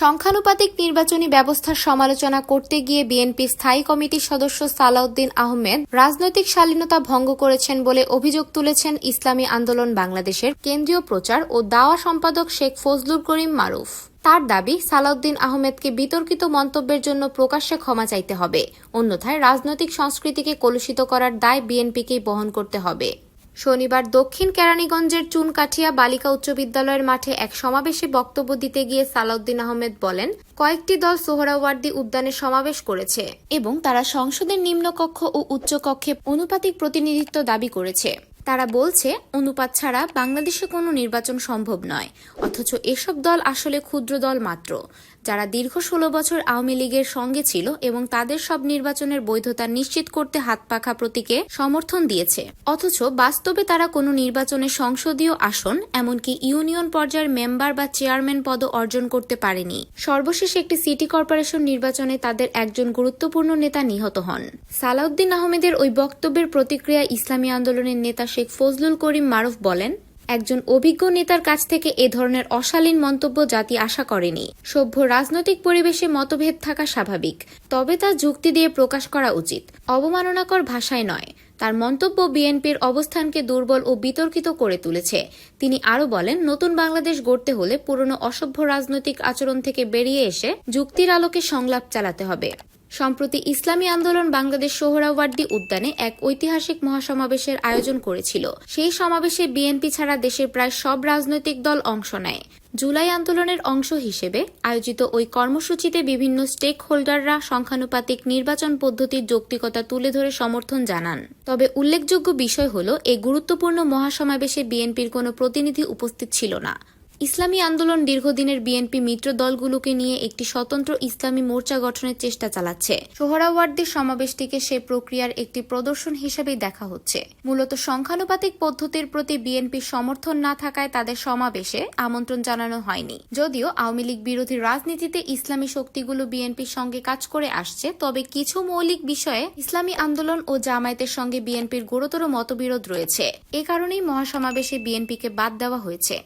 সংখ্যানুপাতিক নির্বাচনী ব্যবস্থার সমালোচনা করতে গিয়ে বিএনপি স্থায়ী কমিটির সদস্য সালাউদ্দিন আহমেদ রাজনৈতিক শালীনতা ভঙ্গ করেছেন বলে অভিযোগ তুলেছেন ইসলামী আন্দোলন বাংলাদেশের কেন্দ্রীয় প্রচার ও দাওয়া সম্পাদক শেখ ফজলুল করিম মারুফ। তার দাবি, সালাউদ্দিন আহমেদকে বিতর্কিত মন্তব্যের জন্য প্রকাশ্যে ক্ষমা চাইতে হবে, অন্যথায় রাজনৈতিক সংস্কৃতিকে কলুষিত করার দায় বিএনপিকেই বহন করতে হবে। শনিবার দক্ষিণ কেরানীগঞ্জের চুনকাঠিয়া বালিকা উচ্চ বিদ্যালয়ের মাঠে এক সমাবেশে বক্তব্য দিতে গিয়ে সালাউদ্দিন আহমেদ বলেন, কয়েকটি দল সোহরাওয়ার্দী উদ্যানে সমাবেশ করেছে এবং তারা সংসদের নিম্নকক্ষ ও উচ্চকক্ষে অনুপাতিক প্রতিনিধিত্ব দাবি করেছে। তারা বলছে অনুপাত ছাড়া বাংলাদেশে কোনো নির্বাচন সম্ভব নয়, অথচ এসব দল আসলে ক্ষুদ্র দল মাত্র, যারা দীর্ঘ 16 বছর আওয়ামী লীগের সঙ্গে ছিল এবং তাদের সব নির্বাচনের বৈধতা নিশ্চিত করতে হাতপাখা প্রতীকে সমর্থন দিয়েছে। অথচ বাস্তবে তারা কোনো নির্বাচনে সংসদীয় আসন, এমনকি ইউনিয়ন পর্যায়ের মেম্বার বা চেয়ারম্যান পদও অর্জন করতে পারেনি। সর্বশেষ একটি সিটি কর্পোরেশন নির্বাচনে তাদের একজন গুরুত্বপূর্ণ নেতা নিহত হন। সালাউদ্দিন আহমেদের ওই বক্তব্যের প্রতিক্রিয়া ইসলামী আন্দোলনের নেতা শেখ ফজলুল করিম মারুফ বলেন, একজন অভিজ্ঞ নেতার কাছ থেকে এ ধরনের অশালীন মন্তব্য জাতি আশা করেনি। সভ্য রাজনৈতিক পরিবেশে মতভেদ থাকা স্বাভাবিক, তবে তা যুক্তি দিয়ে প্রকাশ করা উচিত, অবমাননাকর ভাষায় নয়। তার মন্তব্য বিএনপির অবস্থানকে দুর্বল ও বিতর্কিত করে তুলেছে। তিনি আরও বলেন, নতুন বাংলাদেশ গড়তে হলে পুরনো অসভ্য রাজনৈতিক আচরণ থেকে বেরিয়ে এসে যুক্তির আলোকে সংলাপ চালাতে হবে। সম্প্রতি ইসলামী আন্দোলন বাংলাদেশ সোহরাওয়ার্দী উদ্যানে এক ঐতিহাসিক মহাসমাবেশের আয়োজন করেছিল। সেই সমাবেশে বিএনপি ছাড়া দেশের প্রায় সব রাজনৈতিক দল অংশ নেয়। জুলাই আন্দোলনের অংশ হিসেবে আয়োজিত ওই কর্মসূচিতে বিভিন্ন স্টেক হোল্ডাররা সংখ্যানুপাতিক নির্বাচন পদ্ধতির যৌক্তিকতা তুলে ধরে সমর্থন জানান। তবে উল্লেখযোগ্য বিষয় হল, এই গুরুত্বপূর্ণ মহাসমাবেশে বিএনপির কোনো প্রতিনিধি উপস্থিত ছিল না। ইসলামী আন্দোলন দীর্ঘদিনের বিএনপি মিত্র দলগুলোকে নিয়ে একটি স্বতন্ত্র ইসলামী মোর্চা গঠনের চেষ্টা চালাচ্ছে। সোহরাওয়ার্দীর সমাবেশটিকে সে প্রক্রিয়ার একটি প্রদর্শন হিসেবেই দেখা হচ্ছে। মূলত সংখ্যানুপাতিক পদ্ধতির প্রতি বিএনপির সমর্থন না থাকায় তাদের সমাবেশে আমন্ত্রণ জানানো হয়নি। যদিও আওয়ামী লীগ বিরোধী রাজনীতিতে ইসলামী শক্তিগুলো বিএনপির সঙ্গে কাজ করে আসছে, তবে কিছু মৌলিক বিষয়ে ইসলামী আন্দোলন ও জামায়াতের সঙ্গে বিএনপির গুরুতর মতবিরোধ রয়েছে। এ কারণেই মহাসমাবেশে বিএনপিকে বাদ দেওয়া হয়েছে।